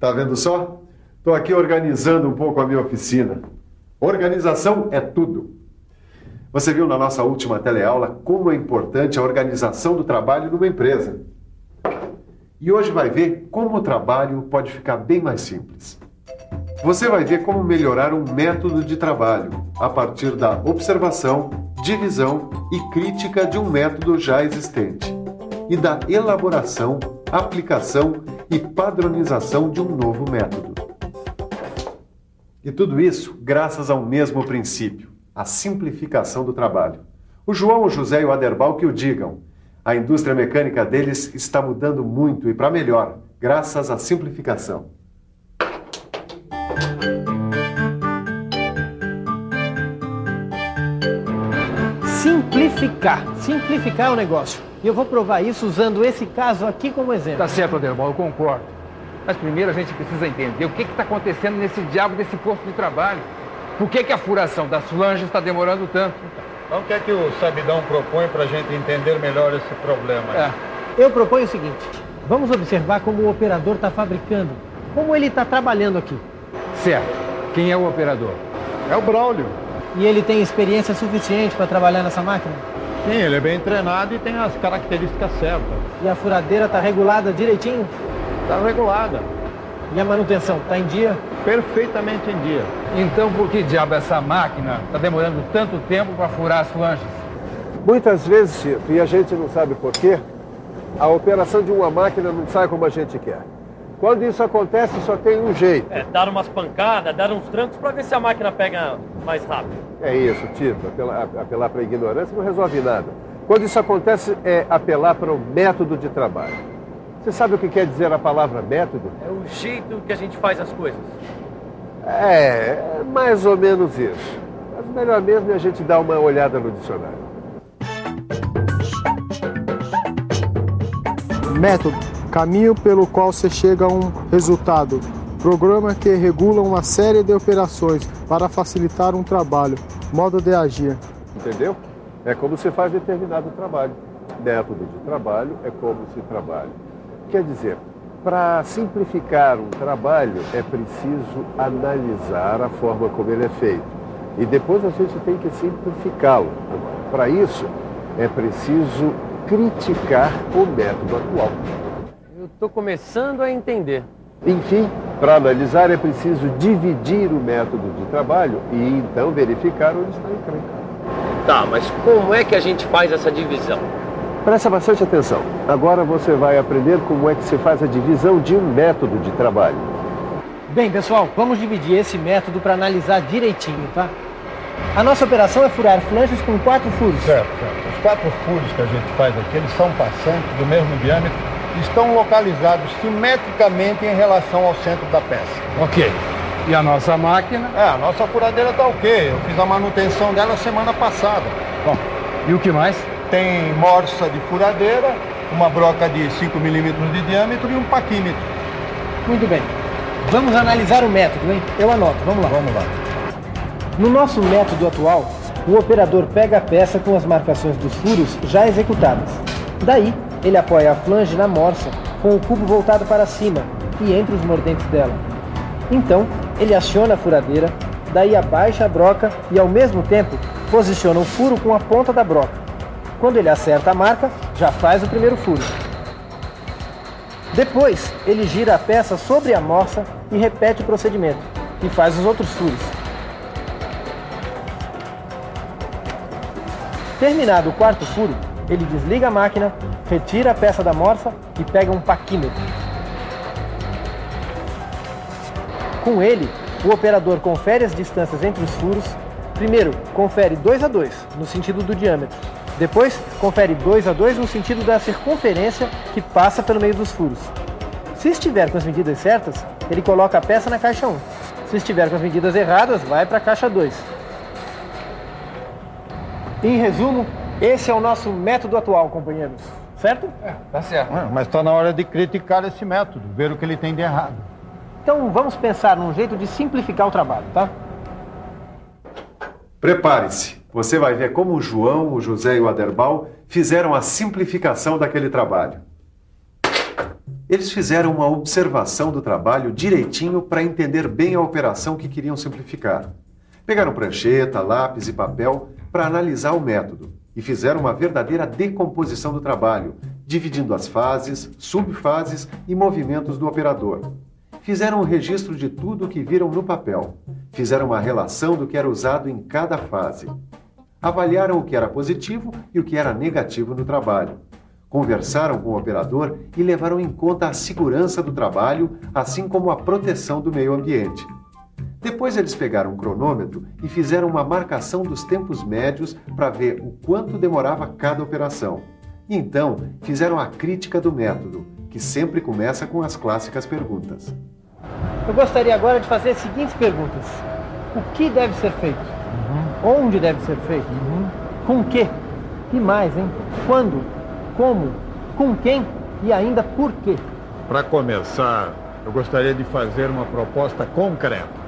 Tá vendo só? Estou aqui organizando um pouco a minha oficina. Organização é tudo. Você viu na nossa última teleaula como é importante a organização do trabalho numa empresa. E hoje vai ver como o trabalho pode ficar bem mais simples. Você vai ver como melhorar um método de trabalho a partir da observação, divisão e crítica de um método já existente e da elaboração, aplicação e padronização de um novo método. E tudo isso graças ao mesmo princípio, a simplificação do trabalho. O João, o José e o Aderbal que o digam. A indústria mecânica deles está mudando muito e para melhor, graças à simplificação. Simplificar o negócio. E eu vou provar isso usando esse caso aqui como exemplo. Tá certo, Aderbal, eu concordo. Mas primeiro a gente precisa entender o que está acontecendo nesse diabo desse posto de trabalho. Por que a furação das flanges está demorando tanto? Então o que é que o Sabidão propõe para a gente entender melhor esse problema? Eu proponho o seguinte, vamos observar como o operador está fabricando, como ele está trabalhando aqui. Certo. Quem é o operador? É o Braulio. E ele tem experiência suficiente para trabalhar nessa máquina? Sim, ele é bem treinado e tem as características certas. E a furadeira está regulada direitinho? Está regulada. E a manutenção, está em dia? Perfeitamente em dia. Então por que diabo essa máquina está demorando tanto tempo para furar as flanges? Muitas vezes, Tito, e a gente não sabe por quê, a operação de uma máquina não sai como a gente quer. Quando isso acontece, só tem um jeito. Dar umas pancadas, dar uns trancos para ver se a máquina pega mais rápido. É isso, Tito. Apelar para a ignorância não resolve nada. Quando isso acontece, é apelar para o método de trabalho. Você sabe o que quer dizer a palavra método? É o jeito que a gente faz as coisas. É mais ou menos isso. Mas melhor mesmo é a gente dar uma olhada no dicionário. Método. Caminho pelo qual se chega a um resultado. Programa que regula uma série de operações para facilitar um trabalho. Modo de agir. Entendeu? É como se faz determinado trabalho. Método de trabalho é como se trabalha. Quer dizer, para simplificar um trabalho é preciso analisar a forma como ele é feito. E depois a gente tem que simplificá-lo. Para isso, é preciso criticar o método atual. Eu estou começando a entender. Enfim, para analisar é preciso dividir o método de trabalho e então verificar onde está a encrenca. Tá, mas como é que a gente faz essa divisão? Presta bastante atenção. Agora você vai aprender como é que se faz a divisão de um método de trabalho. Bem, pessoal, vamos dividir esse método para analisar direitinho, tá? A nossa operação é furar flanges com 4 furos. Certo. Os 4 furos que a gente faz aqui, eles são passantes do mesmo diâmetro e estão localizados simetricamente em relação ao centro da peça. Ok. E a nossa máquina? A nossa furadeira está ok. Eu fiz a manutenção dela semana passada. Bom, e o que mais? Tem morsa de furadeira, uma broca de 5 milímetros de diâmetro e um paquímetro. Muito bem. Vamos analisar o método, hein? Eu anoto, vamos lá. Vamos lá. No nosso método atual, o operador pega a peça com as marcações dos furos já executadas. Daí, ele apoia a flange na morsa, com o cubo voltado para cima e entre os mordentes dela. Então, ele aciona a furadeira, daí abaixa a broca e, ao mesmo tempo, posiciona o furo com a ponta da broca. Quando ele acerta a marca, já faz o primeiro furo. Depois, ele gira a peça sobre a morsa e repete o procedimento, e faz os outros furos. Terminado o quarto furo, ele desliga a máquina, retira a peça da morsa e pega um paquímetro. Com ele, o operador confere as distâncias entre os furos. Primeiro, confere 2 a 2, no sentido do diâmetro. Depois, confere 2 a 2 no sentido da circunferência que passa pelo meio dos furos. Se estiver com as medidas certas, ele coloca a peça na caixa 1. Se estiver com as medidas erradas, vai para a caixa 2. Em resumo, esse é o nosso método atual, companheiros. Certo? Tá certo. Mas está na hora de criticar esse método, ver o que ele tem de errado. Então, vamos pensar num jeito de simplificar o trabalho, tá? Prepare-se. Você vai ver como o João, o José e o Aderbal fizeram a simplificação daquele trabalho. Eles fizeram uma observação do trabalho direitinho para entender bem a operação que queriam simplificar. Pegaram prancheta, lápis e papel para analisar o método e fizeram uma verdadeira decomposição do trabalho, dividindo as fases, subfases e movimentos do operador. Fizeram um registro de tudo o que viram no papel. Fizeram uma relação do que era usado em cada fase. Avaliaram o que era positivo e o que era negativo no trabalho. Conversaram com o operador e levaram em conta a segurança do trabalho, assim como a proteção do meio ambiente. Depois eles pegaram um cronômetro e fizeram uma marcação dos tempos médios para ver o quanto demorava cada operação. E então fizeram a crítica do método, que sempre começa com as clássicas perguntas. Eu gostaria agora de fazer as seguintes perguntas. O que deve ser feito? Onde deve ser feito? Com o quê? E mais, hein? Quando? Como? Com quem? E ainda por quê? Para começar, eu gostaria de fazer uma proposta concreta.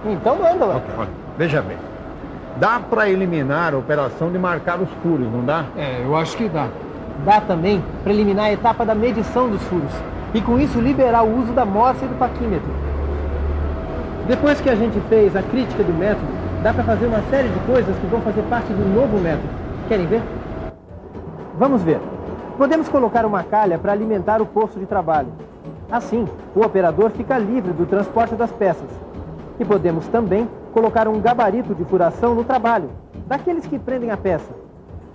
Então manda lá. Olha, veja bem. Dá para eliminar a operação de marcar os furos, não dá? Eu acho que dá. Dá também para eliminar a etapa da medição dos furos e com isso liberar o uso da morsa e do paquímetro. Depois que a gente fez a crítica do método, dá para fazer uma série de coisas que vão fazer parte do novo método. Querem ver? Vamos ver. Podemos colocar uma calha para alimentar o posto de trabalho. Assim, o operador fica livre do transporte das peças. E podemos também colocar um gabarito de furação no trabalho, daqueles que prendem a peça.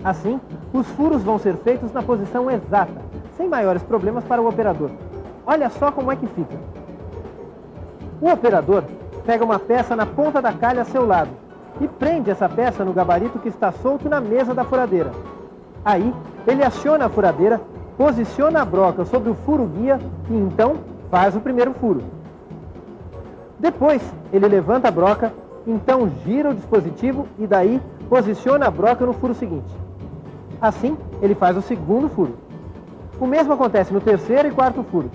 Assim, os furos vão ser feitos na posição exata, sem maiores problemas para o operador. Olha só como é que fica. O operador pega uma peça na ponta da calha a seu lado e prende essa peça no gabarito que está solto na mesa da furadeira. Aí, ele aciona a furadeira, posiciona a broca sobre o furo guia e então faz o primeiro furo. Depois, ele levanta a broca, então gira o dispositivo e daí posiciona a broca no furo seguinte. Assim, ele faz o segundo furo. O mesmo acontece no terceiro e quarto furo.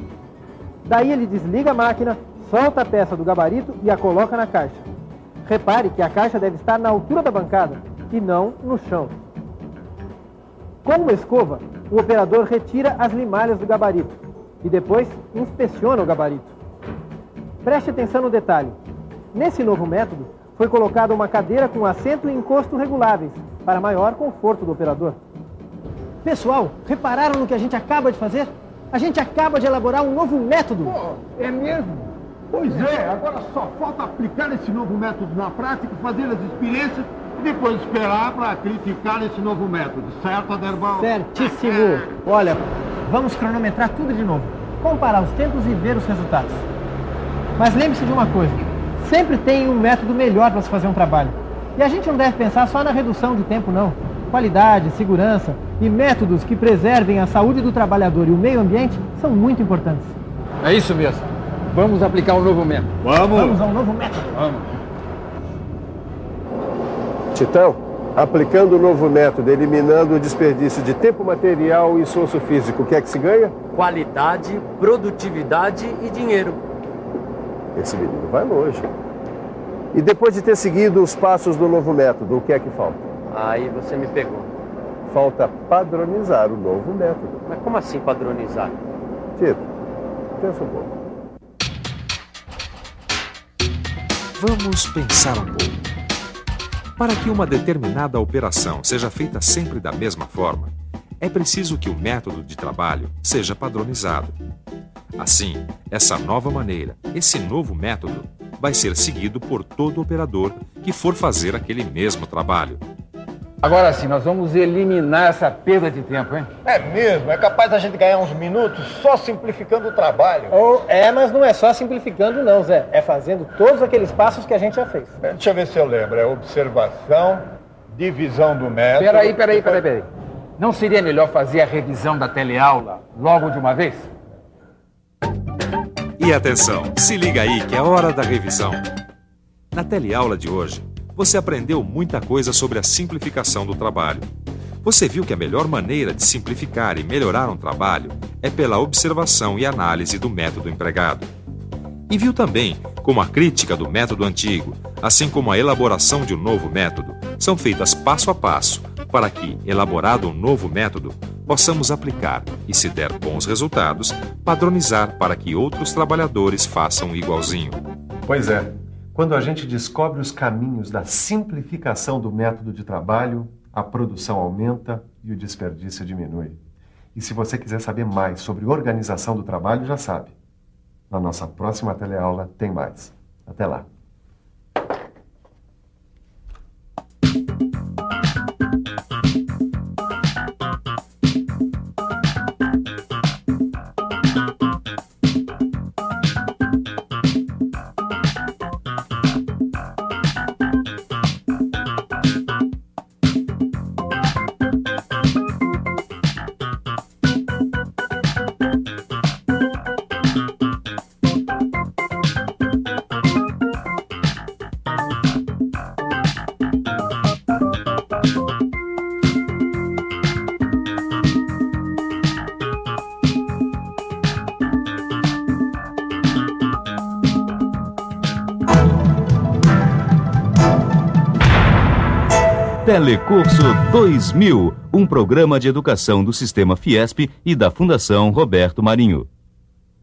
Daí ele desliga a máquina, solta a peça do gabarito e a coloca na caixa. Repare que a caixa deve estar na altura da bancada e não no chão. Com uma escova, o operador retira as limalhas do gabarito e depois inspeciona o gabarito. Preste atenção no detalhe. Nesse novo método, foi colocada uma cadeira com assento e encosto reguláveis, para maior conforto do operador. Pessoal, repararam no que a gente acaba de fazer? A gente acaba de elaborar um novo método. É mesmo? Pois é, agora só falta aplicar esse novo método na prática, fazer as experiências e depois esperar para criticar esse novo método. Certo, Aderbal? Certíssimo. Olha, vamos cronometrar tudo de novo, comparar os tempos e ver os resultados. Mas lembre-se de uma coisa, sempre tem um método melhor para se fazer um trabalho. E a gente não deve pensar só na redução de tempo, não. Qualidade, segurança e métodos que preservem a saúde do trabalhador e o meio ambiente são muito importantes. É isso mesmo. Vamos aplicar um novo método. Vamos a um novo método. Vamos. Titão, aplicando o novo método, eliminando o desperdício de tempo material e esforço físico, o que é que se ganha? Qualidade, produtividade e dinheiro. Esse menino vai longe. E depois de ter seguido os passos do novo método, o que é que falta? Aí você me pegou. Falta padronizar o novo método. Mas como assim padronizar? Tito, pensa um pouco. Vamos pensar um pouco. Para que uma determinada operação seja feita sempre da mesma forma, é preciso que o método de trabalho seja padronizado. Assim, essa nova maneira, esse novo método, vai ser seguido por todo operador que for fazer aquele mesmo trabalho. Agora sim, nós vamos eliminar essa perda de tempo, hein? É mesmo, é capaz da gente ganhar uns minutos só simplificando o trabalho. Mas não é só simplificando não, Zé. É fazendo todos aqueles passos que a gente já fez. Deixa eu ver se eu lembro. É observação, divisão do método... Peraí. Não seria melhor fazer a revisão da teleaula logo de uma vez? E atenção, se liga aí que é hora da revisão. Na teleaula de hoje, você aprendeu muita coisa sobre a simplificação do trabalho. Você viu que a melhor maneira de simplificar e melhorar um trabalho é pela observação e análise do método empregado. E viu também como a crítica do método antigo, assim como a elaboração de um novo método, são feitas passo a passo, para que, elaborado um novo método, possamos aplicar e, se der bons resultados, padronizar para que outros trabalhadores façam igualzinho. Pois é, quando a gente descobre os caminhos da simplificação do método de trabalho, a produção aumenta e o desperdício diminui. E se você quiser saber mais sobre organização do trabalho, já sabe. Na nossa próxima teleaula tem mais. Até lá. Telecurso 2000, um programa de educação do Sistema Fiesp e da Fundação Roberto Marinho.